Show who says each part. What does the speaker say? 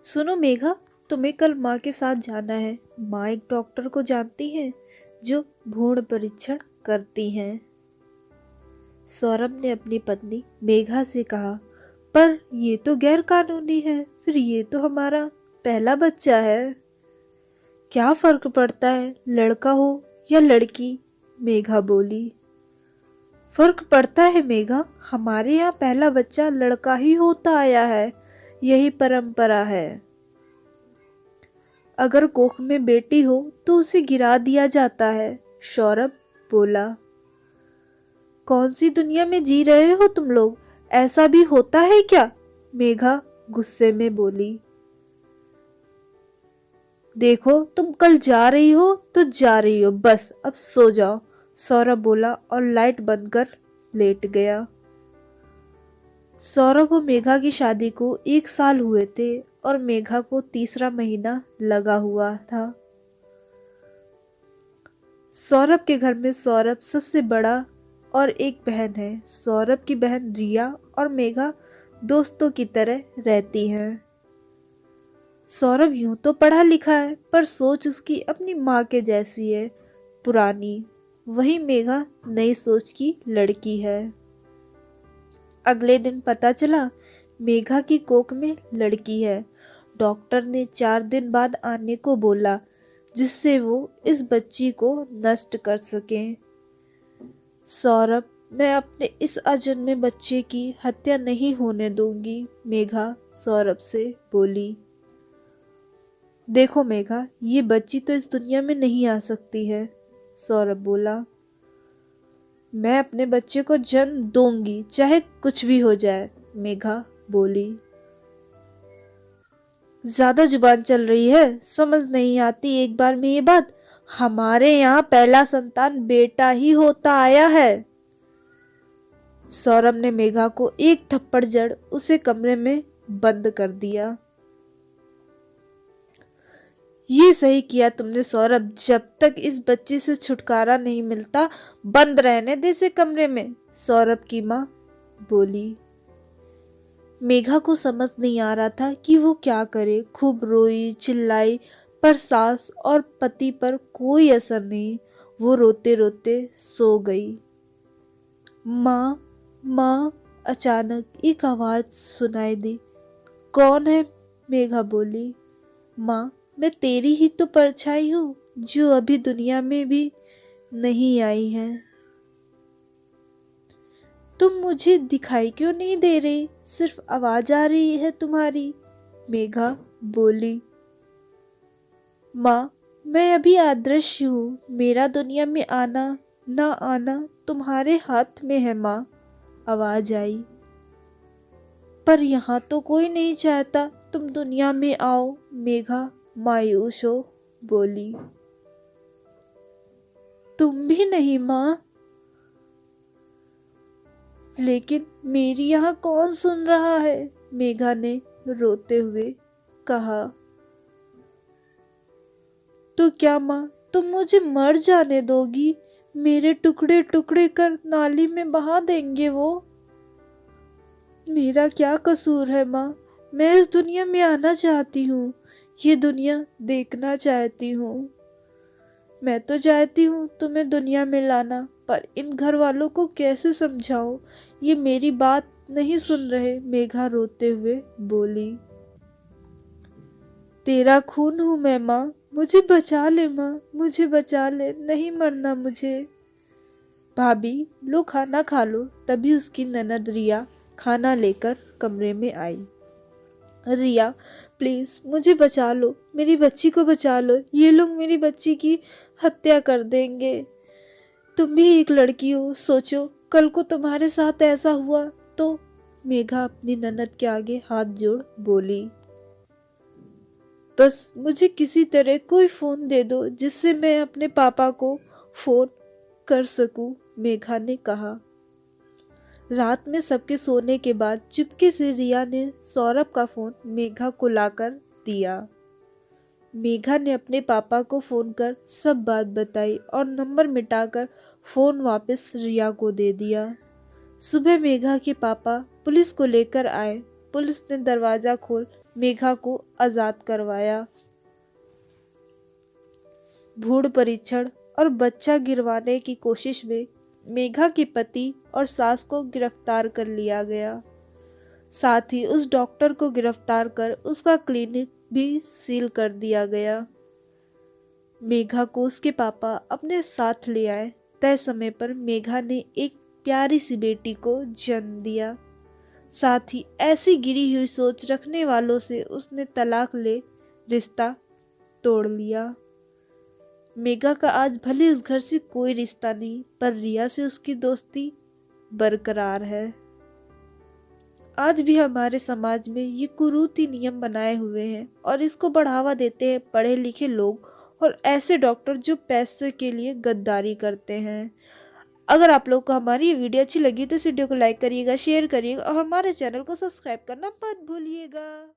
Speaker 1: सुनो मेघा, तुम्हें कल माँ के साथ जाना है। माँ एक डॉक्टर को जानती है जो भ्रूण परीक्षण करती हैं। सौरभ ने अपनी पत्नी मेघा से कहा, पर ये तो गैर कानूनी है। फिर ये तो हमारा पहला बच्चा है। क्या फर्क पड़ता है, लड़का हो या लड़की? मेघा बोली। फर्क पड़ता है मेघा, हमारे यहाँ पहला बच्चा लड़का ही होता आया है। यही परंपरा है। अगर कोख में बेटी हो तो उसे गिरा दिया जाता है। सौरभ बोला। कौन सी दुनिया में जी रहे हो तुम लोग? ऐसा भी होता है क्या? मेघा गुस्से में बोली। देखो, तुम कल जा रही हो तो जा रही हो, बस अब सो जाओ। सौरभ बोला और लाइट बंद कर लेट गया। सौरभ और मेघा की शादी को 1 साल हुए थे और मेघा को तीसरा महीना लगा हुआ था। सौरभ के घर में सौरभ सबसे बड़ा और एक बहन है। सौरभ की बहन रिया और मेघा दोस्तों की तरह रहती हैं। सौरभ यूं तो पढ़ा लिखा है, पर सोच उसकी अपनी माँ के जैसी है, पुरानी। वही मेघा नई सोच की लड़की है। अगले दिन पता चला मेघा की कोख में लड़की है। डॉक्टर ने 4 दिन बाद आने को बोला, जिससे वो इस बच्ची को नष्ट कर सकें। सौरभ, मैं अपने इस अजन्मे बच्चे की हत्या नहीं होने दूंगी, मेघा सौरभ से बोली। देखो मेघा, ये बच्ची तो इस दुनिया में नहीं आ सकती है, सौरभ बोला। मैं अपने बच्चे को जन्म दूंगी, चाहे कुछ भी हो जाए, मेघा बोली। ज्यादा जुबान चल रही है, समझ नहीं आती एक बार में ये बात। हमारे यहाँ पहला संतान बेटा ही होता आया है। सौरभ ने मेघा को एक थप्पड़ जड़ उसे कमरे में बंद कर दिया। ये सही किया तुमने सौरभ, जब तक इस बच्चे से छुटकारा नहीं मिलता बंद रहने दे इसे कमरे में, सौरभ की माँ बोली। मेघा को समझ नहीं आ रहा था कि वो क्या करे। खूब रोई चिल्लाई, पर सास और पति पर कोई असर नहीं। वो रोते रोते सो गई। माँ, माँ, अचानक एक आवाज सुनाई दी। कौन है? मेघा बोली। माँ, मैं तेरी ही तो परछाई हूँ, जो अभी दुनिया में भी नहीं आई है। तुम मुझे दिखाई क्यों नहीं दे रही? सिर्फ आवाज आ रही है तुम्हारी, मेघा बोली। माँ, मैं अभी अदृश्य हूँ। मेरा दुनिया में आना ना आना तुम्हारे हाथ में है माँ, आवाज आई। पर यहाँ तो कोई नहीं चाहता तुम दुनिया में आओ, मेघा मायूस हो बोली। तुम भी नहीं माँ? लेकिन मेरी यहाँ कौन सुन रहा है? मेघा ने रोते हुए कहा। तो क्या माँ, तुम मुझे मर जाने दोगी? मेरे टुकड़े टुकड़े कर नाली में बहा देंगे वो? मेरा क्या कसूर है माँ? मैं इस दुनिया में आना चाहती हूँ, ये दुनिया देखना चाहती हूँ। मैं तो चाहती हूँ तुम्हें दुनिया में लाना, पर इन घर वालों को कैसे समझाऊं? ये मेरी बात नहीं सुन रहे, मेघा रोते हुए बोली। तेरा खून हूं मैं माँ, मुझे बचा ले माँ, मुझे बचा ले, नहीं मरना मुझे। भाभी, लो खाना खा लो। तभी उसकी ननद रिया खाना लेकर कमरे में आई। रिया, प्लीज मुझे बचा लो, मेरी बच्ची को बचा लो, ये लोग मेरी बच्ची की हत्या कर देंगे। तुम भी एक लड़की हो, सोचो कल को तुम्हारे साथ ऐसा हुआ तो। मेघा अपनी ननद के आगे हाथ जोड़ बोली। बस मुझे किसी तरह कोई फोन दे दो जिससे मैं अपने पापा को फोन कर सकूं, मेघा ने कहा। रात में सबके सोने के बाद चुपके से रिया ने सौरभ का फोन मेघा को लाकर दिया। मेघा ने अपने पापा को फोन कर सब बात बताई और नंबर मिटाकर फोन वापस रिया को दे दिया। सुबह मेघा के पापा पुलिस को लेकर आए। पुलिस ने दरवाजा खोल मेघा को आजाद करवाया। भ्रूण परीक्षण और बच्चा गिरवाने की कोशिश में मेघा के पति और सास को गिरफ्तार कर लिया गया। साथ ही उस डॉक्टर को गिरफ्तार कर उसका क्लिनिक भी सील कर दिया गया। मेघा को उसके पापा अपने साथ ले आए। तय समय पर मेघा ने एक प्यारी सी बेटी को जन्म दिया। साथ ही ऐसी गिरी हुई सोच रखने वालों से उसने तलाक ले रिश्ता तोड़ लिया। मेघा का आज भले उस घर से कोई रिश्ता नहीं, पर रिया से उसकी दोस्ती बरकरार है। आज भी हमारे समाज में ये कुरीति नियम बनाए हुए हैं और इसको बढ़ावा देते हैं पढ़े लिखे लोग और ऐसे डॉक्टर जो पैसों के लिए गद्दारी करते हैं। अगर आप लोग को हमारी ये वीडियो अच्छी लगी तो इस वीडियो को लाइक करिएगा, शेयर करिएगा और हमारे चैनल को सब्सक्राइब करना मत भूलिएगा।